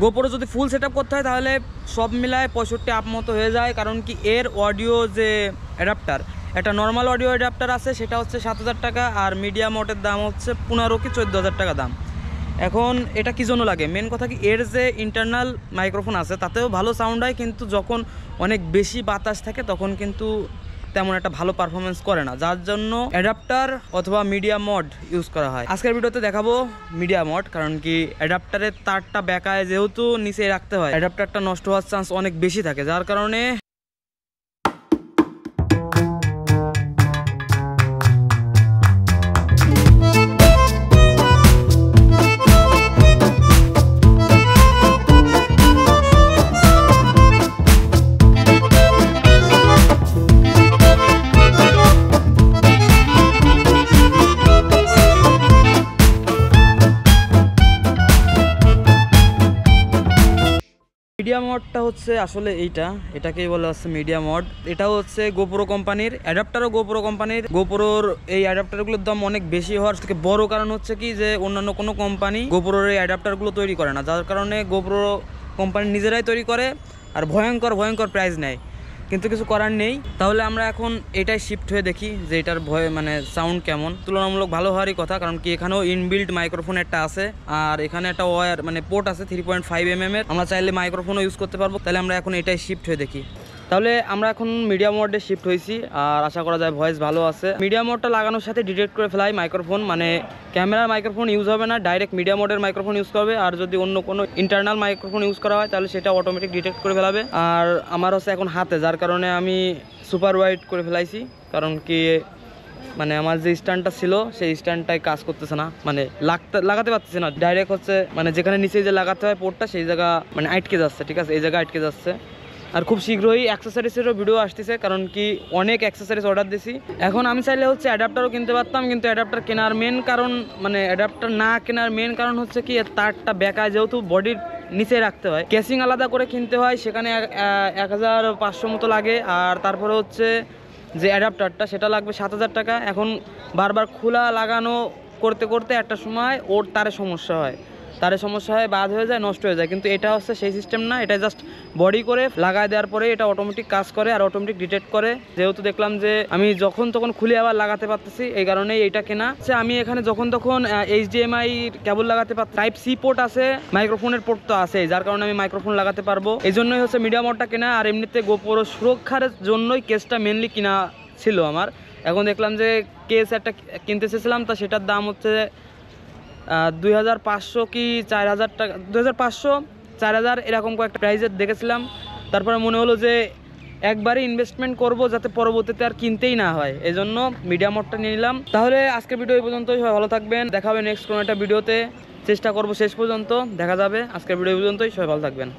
GoPro যদি full set করতে হয় তাহলে সব মিলায় 65 আপ মতো হয়ে যায়, কারণ কি এর অডিও যে অ্যাডাপ্টার, একটা নর্মাল অডিও অ্যাডাপ্টার আছে সেটা হচ্ছে 7000 টাকা, আর মিডিয়া মোটের দাম হচ্ছে 15 কি 14000 টাকা দাম। এখন এটা কী জন্য লাগে, মেন কথা কি এর যে ইন্টারনাল মাইক্রোফোন আছে তাতেও ভালো সাউন্ড হয়, কিন্তু যখন অনেক বেশি বাতাস থাকে তখন কিন্তু তেমন একটা ভালো পারফরমেন্স করে না, যার জন্য অ্যাডাপ্টার অথবা মিডিয়া মড ইউজ করা হয়। আজকের ভিডিওতে দেখাবো মিডিয়া মড, কারণ কি অ্যাডাপ্টারের তারটা বেঁকায় যেহেতু নিচে রাখতে হয়, অ্যাডাপ্টারটা নষ্ট হওয়ার চান্স অনেক বেশি থাকে, যার কারণে মিডিয়া মডটা হচ্ছে আসলে এটাকেই বলা হচ্ছে মিডিয়া মড। এটা হচ্ছে গোপ্রো কোম্পানির অ্যাডাপ্টারও, গোপ্রো কোম্পানির। গোপ্রোর এই অ্যাডাপ্টারগুলোর দাম অনেক বেশি হওয়ার থেকে বড় কারণ হচ্ছে কি যে অন্যান্য কোনো কোম্পানি গোপ্রোর এই অ্যাডাপ্টারগুলো তৈরি করে না, যার কারণে গোপ্রো কোম্পানি নিজেরাই তৈরি করে আর ভয়ঙ্কর প্রাইস নেয়, কিন্তু কিছু করার নেই। তাহলে আমরা এখন এটাই শিফট হয়ে দেখি যে এটার মানে সাউন্ড কেমন। তুলনামূলক ভালো হওয়ারই কথা, কারণ কি এখানেও ইনবিল্ট মাইক্রোফোন একটা আছে, আর এখানে একটা ওয়্যার মানে পোর্ট আছে 3.5 mm এর, আমরা চাইলে মাইক্রোফোনও ইউজ করতে পারবো। তাহলে আমরা এখন এটাই শিফট হয়ে দেখি। তাহলে আমরা এখন মিডিয়া মোডে শিফট হয়েছি, আর আশা করা যায় ভয়েস ভালো আছে। মিডিয়া মোডটা লাগানোর সাথে ডিটেক্ট করে ফেলাই মাইক্রোফোন, মানে ক্যামেরার মাইক্রোফোন ইউজ হবে না, ডাইরেক্ট মিডিয়া মোডের মাইক্রোফোন ইউজ করবে। আর যদি অন্য কোনো ইন্টারনাল মাইক্রোফোন ইউজ করা হয় তাহলে সেটা অটোমেটিক ডিটেক্ট করে ফেলাবে। আর আমার হচ্ছে এখন হাতে, যার কারণে আমি সুপার ওয়াইড করে ফেলাইছি, কারণ কি মানে আমার যে স্ট্যান্ডটা ছিল সেই স্ট্যান্ডটাই কাজ করতেছে না, মানে লাগাতে পারতেছে না, ডাইরেক্ট হচ্ছে মানে যেখানে নিচে যে লাগাতে হয় পোর্টটা সেই জায়গা মানে আটকে যাচ্ছে। ঠিক আছে, এই জায়গা আটকে যাচ্ছে। আর খুব শীঘ্রই অ্যাক্সেসরিজেরও ভিডিও আসতেছে, কারণ কি অনেক অ্যাক্সেসরিজ অর্ডার দিছি। এখন আমি চাইলে হচ্ছে অ্যাডাপ্টারও কিনতে পারতাম, কিন্তু অ্যাডাপ্টার কেনার মেন কারণ মানে অ্যাডাপ্টার না কেনার মেন কারণ হচ্ছে কি এর তারটা বেঁকায় যেহেতু বডির নিচে রাখতে হয়, কেসিং আলাদা করে কিনতে হয়, সেখানে 1500 মতো লাগে। আর তারপরে হচ্ছে যে অ্যাডাপ্টারটা সেটা লাগবে 7000 টাকা। এখন বারবার খোলা লাগানো করতে করতে একটা সময় ওর তারে সমস্যা হয়, বাদ হয়ে যায়, নষ্ট হয়ে যায়। কিন্তু এটা হচ্ছে সেই সিস্টেম না, এটা জাস্ট বডি করে লাগায় দেওয়ার পরে এটা অটোমেটিক কাজ করে আর অটোমেটিক ডিটেক্ট করে। যেহেতু দেখলাম যে আমি যখন তখন খুলে আবার লাগাতে পারতেছি, এই কারণেই এইটা কেনা। আমি এখানে যখন তখন HDMI কেবল লাগাতে পারছি, টাইপ সি পোর্ট আছে, মাইক্রোফোনের পোর্ট তো আছে, যার কারণে আমি মাইক্রোফোন লাগাতে পারবো। এই জন্যই হচ্ছে মিডিয়া মোডটা কেনা। আর এমনিতে গোপ্রো সুরক্ষার জন্যই কেসটা মেনলি কিনা ছিল আমার। এখন দেখলাম যে কেস একটা কিনতে চেয়েছিলাম, তা সেটার দাম হচ্ছে 2500 কি 4000 টাকা, 2500 4000 এরকম কয়েকটা প্রাইজের দেখেছিলাম। তারপরে মনে হলো যে একবারে ইনভেস্টমেন্ট করব যাতে পরবর্তীতে আর কিনতেই না হয়, এই জন্য মিডিয়া মোডটা নিয়ে নিলাম। তাহলে আজকের ভিডিও এই পর্যন্তই, সবাই ভালো থাকবেন, দেখা হবে নেক্সট কোনো একটা ভিডিওতে, চেষ্টা করব শেষ পর্যন্ত দেখা যাবে। আজকের ভিডিও এই পর্যন্তই, সবাই ভালো থাকবেন।